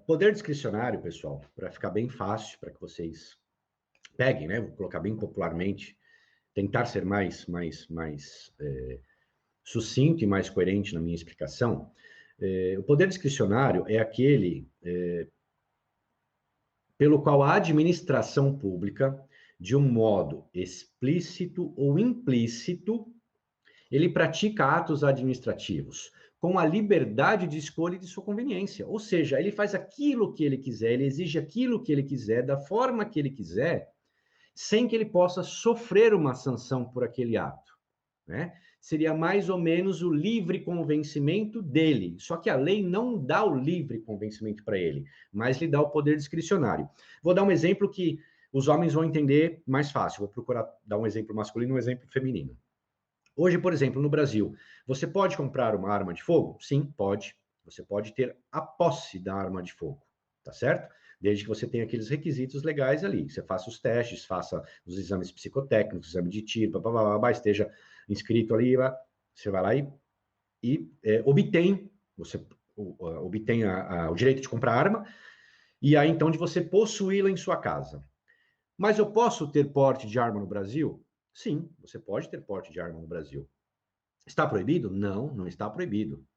Poder discricionário, pessoal, para ficar bem fácil, para que vocês peguem, né? Vou colocar bem popularmente, tentar ser mais sucinto e mais coerente na minha explicação. O poder discricionário é aquele pelo qual a administração pública, de um modo explícito ou implícito, ele pratica atos administrativos com a liberdade de escolha e de sua conveniência. Ou seja, ele faz aquilo que ele quiser, ele exige aquilo que ele quiser, da forma que ele quiser, sem que ele possa sofrer uma sanção por aquele ato, né? Seria mais ou menos o livre convencimento dele. Só que a lei não dá o livre convencimento para ele, mas lhe dá o poder discricionário. Vou dar um exemplo que os homens vão entender mais fácil. Vou procurar dar um exemplo masculino e um exemplo feminino. Hoje, por exemplo, no Brasil, você pode comprar uma arma de fogo? Sim, pode. Você pode ter a posse da arma de fogo, tá certo? Desde que você tenha aqueles requisitos legais ali. Você faça os testes, faça os exames psicotécnicos, exame de tiro, esteja inscrito ali, você vai lá e obtém, você obtém o direito de comprar arma, e aí então de você possuí-la em sua casa. Mas eu posso ter porte de arma no Brasil? Sim, você pode ter porte de arma no Brasil. Está proibido? Não, não está proibido.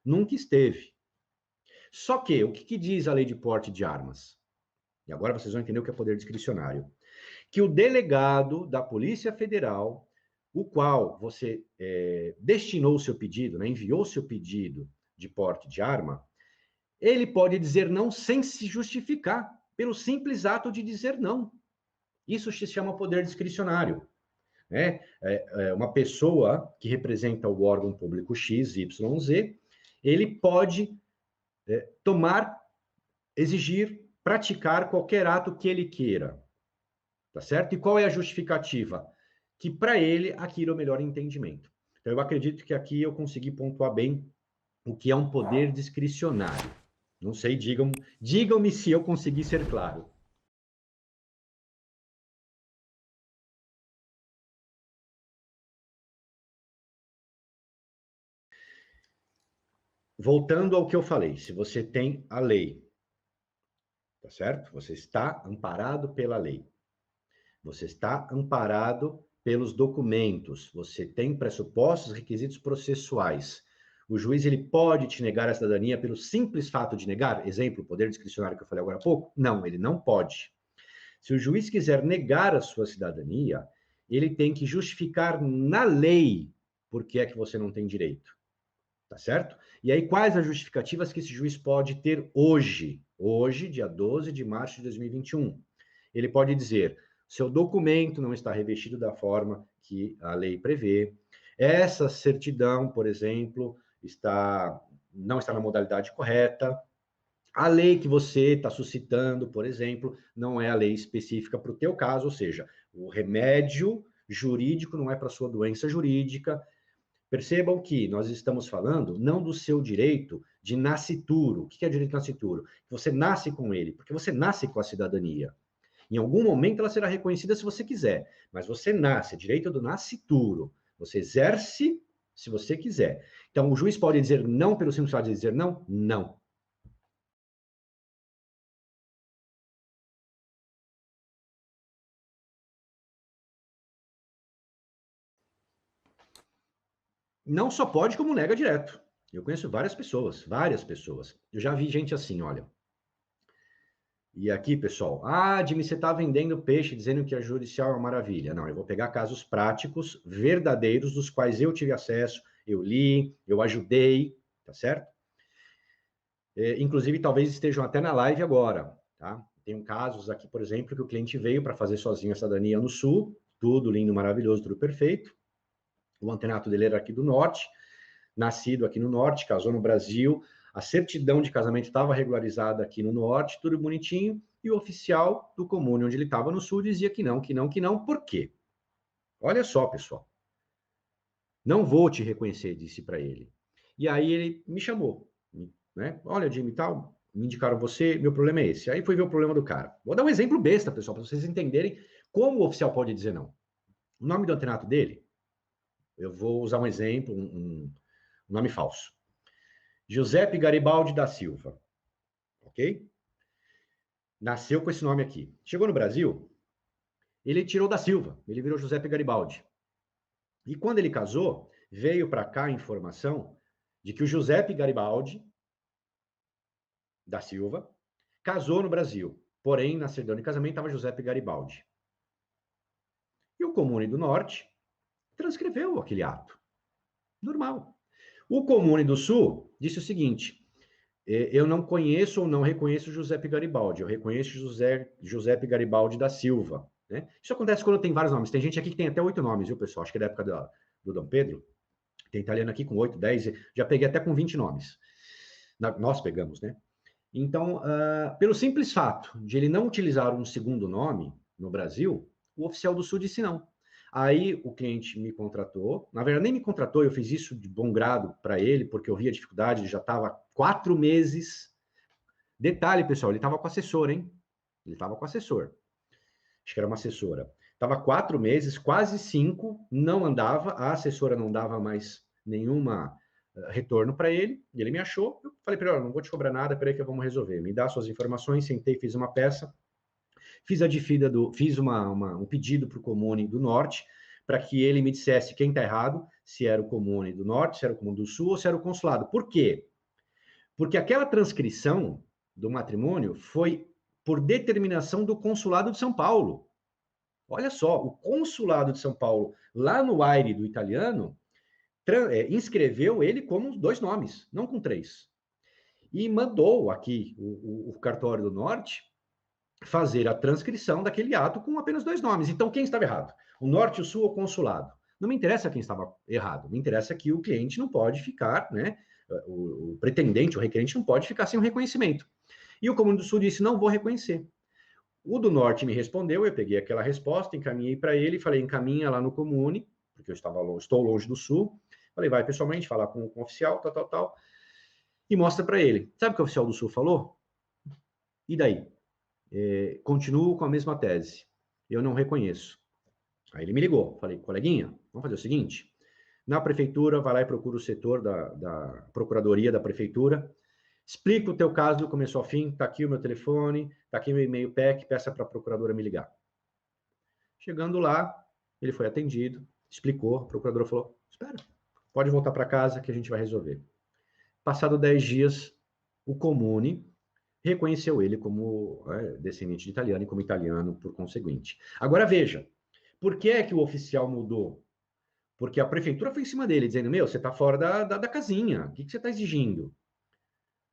Nunca esteve. Só que, o que diz a lei de porte de armas? E agora vocês vão entender o que é poder discricionário. Que o delegado da Polícia Federal, o qual você destinou o seu pedido, né, enviou o seu pedido de porte de arma, ele pode dizer não sem se justificar, pelo simples ato de dizer não. Isso se chama poder discricionário. Né? Uma pessoa que representa o órgão público X, Y, Z, ele pode tomar, exigir, praticar qualquer ato que ele queira, tá certo? E qual é a justificativa? Que para ele aquilo é o melhor entendimento. Então eu acredito que aqui eu consegui pontuar bem o que é um poder discricionário. Não sei, digam-me se eu consegui ser claro. Voltando ao que eu falei, se você tem a lei, tá certo? Você está amparado pela lei. Você está amparado pelos documentos. Você tem pressupostos, requisitos processuais. O juiz ele pode te negar a cidadania pelo simples fato de negar? Exemplo, o poder discricionário que eu falei agora há pouco? Não, ele não pode. Se o juiz quiser negar a sua cidadania, ele tem que justificar na lei por que é que você não tem direito. Tá certo? E aí, quais as justificativas que esse juiz pode ter hoje? Hoje, dia 12 de março de 2021. Ele pode dizer: seu documento não está revestido da forma que a lei prevê. Essa certidão, por exemplo, não está na modalidade correta. A lei que você está suscitando, por exemplo, não é a lei específica para o teu caso, ou seja, o remédio jurídico não é para a sua doença jurídica. Percebam que nós estamos falando não do seu direito de nascituro. O que é direito de nascituro? Você nasce com ele, porque você nasce com a cidadania. Em algum momento ela será reconhecida se você quiser, mas você nasce, é direito do nascituro. Você exerce se você quiser. Então, o juiz pode dizer não pelo simples fato de dizer não? Não. Não só pode, como nega direto. Eu conheço várias pessoas, várias pessoas. Eu já vi gente assim, olha. E aqui, pessoal, Jimmy, você está vendendo peixe dizendo que a judicial é uma maravilha. Não, eu vou pegar casos práticos, verdadeiros, dos quais eu tive acesso, eu li, eu ajudei, tá certo? Inclusive, talvez estejam até na live agora, tá? Tem casos aqui, por exemplo, que o cliente veio para fazer sozinho a cidadania no Sul, tudo lindo, maravilhoso, tudo perfeito. O antenato dele era aqui do Norte, nascido aqui no Norte, casou no Brasil, a certidão de casamento estava regularizada aqui no Norte, tudo bonitinho, e o oficial do comune onde ele estava no Sul dizia que não, que não, que não. Por quê? Olha só, pessoal. Não vou te reconhecer, disse para ele. E aí ele me chamou, né? Olha, Jimmy, tal, me indicaram você, meu problema é esse. Aí foi ver o problema do cara. Vou dar um exemplo besta, pessoal, para vocês entenderem como o oficial pode dizer não. O nome do antenato dele, eu vou usar um exemplo, um nome falso. Giuseppe Garibaldi da Silva. ok? Nasceu com esse nome aqui. Chegou no Brasil, ele tirou da Silva, ele virou Giuseppe Garibaldi. E quando ele casou, veio para cá a informação de que o Giuseppe Garibaldi da Silva casou no Brasil. Porém, na certidão de casamento estava Giuseppe Garibaldi. E o Comune do Norte transcreveu aquele ato. Normal. O Comune do Sul disse o seguinte: eu não conheço ou não reconheço Giuseppe Garibaldi, eu reconheço Giuseppe Garibaldi da Silva. Né? Isso acontece quando tem vários nomes. Tem gente aqui que tem até 8 nomes, viu, pessoal? Acho que é da época do Dom Pedro. Tem italiano aqui com 8, 10, já peguei até com 20 nomes. Nós pegamos, né? Então, pelo simples fato de ele não utilizar um segundo nome no Brasil, o oficial do Sul disse não. Aí o cliente me contratou, na verdade nem me contratou, eu fiz isso de bom grado para ele, porque eu vi a dificuldade, ele já estava 4 meses. Detalhe, pessoal, ele estava com assessor, hein? Ele estava com assessor. Acho que era uma assessora. Estava 4 meses, quase 5, não andava, a assessora não dava mais nenhuma retorno para ele, e ele me achou. Eu falei para ele: não vou te cobrar nada, peraí que vamos resolver. Me dá suas informações, sentei, fiz uma peça, fiz um pedido para o Comune do Norte, para que ele me dissesse quem está errado, se era o Comune do Norte, se era o Comune do Sul ou se era o consulado. Por quê? Porque aquela transcrição do matrimônio foi por determinação do consulado de São Paulo. Olha só, o consulado de São Paulo, lá no AIRE do italiano, inscreveu ele como 2 nomes, não com 3. E mandou aqui o cartório do Norte fazer a transcrição daquele ato com apenas 2 nomes. Então, quem estava errado? O Norte, o Sul ou o consulado? Não me interessa quem estava errado, me interessa que o cliente não pode ficar, né? O pretendente, o requerente não pode ficar sem o reconhecimento. E o Comune do Sul disse: não vou reconhecer. O do Norte me respondeu, eu peguei aquela resposta, encaminhei para ele, falei: encaminha lá no Comune, porque eu estou longe do Sul. Falei: vai pessoalmente falar com o oficial, tal, e mostra para ele. Sabe o que o oficial do Sul falou? E daí? Continuo com a mesma tese. Eu não reconheço. Aí ele me ligou. Falei: coleguinha, vamos fazer o seguinte: na prefeitura, vai lá e procura o setor da procuradoria da prefeitura, explica o teu caso do começo ao fim, tá aqui o meu telefone, tá aqui meu e-mail PEC, peça para a procuradora me ligar. Chegando lá, ele foi atendido, explicou, a procuradora falou: espera, pode voltar para casa que a gente vai resolver. Passado 10 dias, o Comune reconheceu ele como descendente de italiano e como italiano por conseguinte. Agora veja, por que é que o oficial mudou? Porque a prefeitura foi em cima dele, dizendo: meu, você está fora da casinha, o que você está exigindo?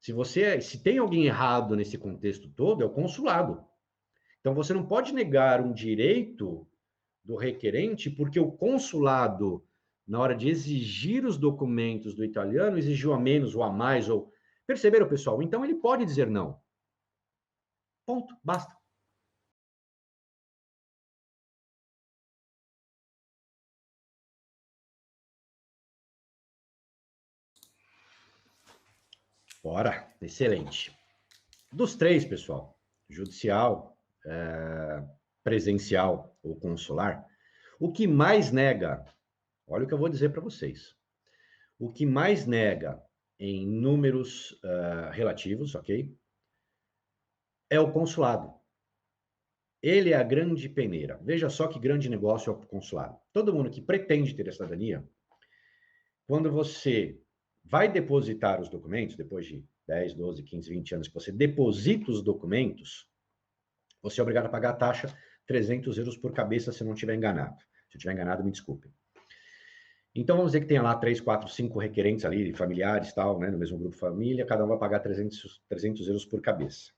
Se tem alguém errado nesse contexto todo, é o consulado. Então você não pode negar um direito do requerente porque o consulado, na hora de exigir os documentos do italiano, exigiu a menos ou a mais, ou... Perceberam, pessoal? Então ele pode dizer não. Ponto, basta. Ora, excelente. Dos 3, pessoal, judicial, presencial ou consular, o que mais nega, olha o que eu vou dizer para vocês, o que mais nega em números relativos, ok? É o consulado. Ele é a grande peneira. Veja só que grande negócio é o consulado. Todo mundo que pretende ter a cidadania, quando você vai depositar os documentos, depois de 10, 12, 15, 20 anos que você deposita os documentos, você é obrigado a pagar a taxa 300 euros por cabeça, se eu não estiver enganado. Se eu estiver enganado, me desculpe. Então, vamos dizer que tenha lá 3, 4, 5 requerentes ali, familiares, tal, né, no mesmo grupo família, cada um vai pagar 300 euros por cabeça.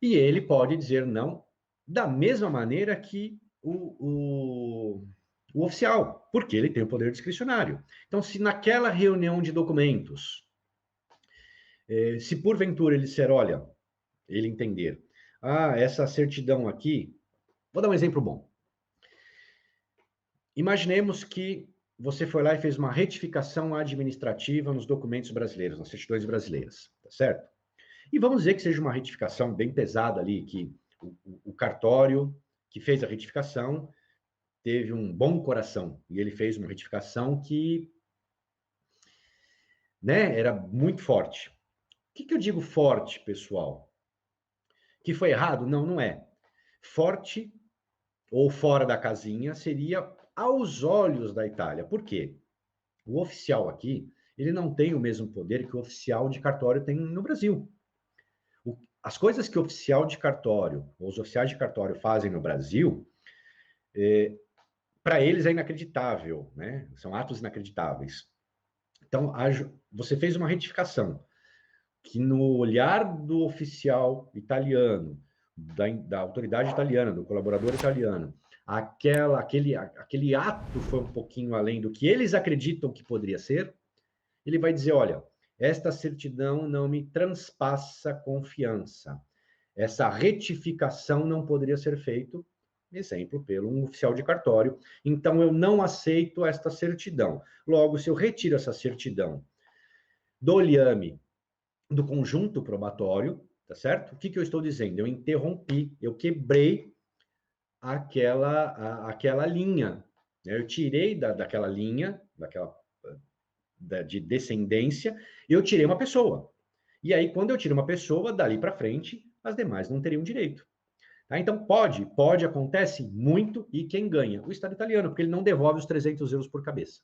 E ele pode dizer não da mesma maneira que o oficial, porque ele tem o poder discricionário. Então, se naquela reunião de documentos, se porventura ele disser: olha, ele entender, essa certidão aqui, vou dar um exemplo bom. Imaginemos que você foi lá e fez uma retificação administrativa nos documentos brasileiros, nas certidões brasileiras, tá certo? E vamos dizer que seja uma retificação bem pesada ali, que o cartório que fez a retificação teve um bom coração, e ele fez uma retificação que, né, era muito forte. que eu digo forte, pessoal? Que foi errado? Não, não é. Forte ou fora da casinha seria aos olhos da Itália. Por quê? O oficial aqui, ele não tem o mesmo poder que o oficial de cartório tem no Brasil. As coisas que o oficial de cartório, ou os oficiais de cartório fazem no Brasil, para eles é inacreditável, né? São atos inacreditáveis. Então, você fez uma retificação, que no olhar do oficial italiano, da autoridade italiana, do colaborador italiano, aquele ato foi um pouquinho além do que eles acreditam que poderia ser, ele vai dizer, olha, esta certidão não me transpassa confiança. Essa retificação não poderia ser feita, exemplo, pelo um oficial de cartório. Então, eu não aceito esta certidão. Logo, se eu retiro essa certidão do liame do conjunto probatório, tá certo? O que eu estou dizendo? Eu interrompi, eu quebrei aquela linha. Eu tirei daquela linha, de descendência, eu tirei uma pessoa. E aí, quando eu tiro uma pessoa, dali para frente, as demais não teriam direito. Tá? Então, acontece muito, e quem ganha? O Estado italiano, porque ele não devolve os 300 euros por cabeça.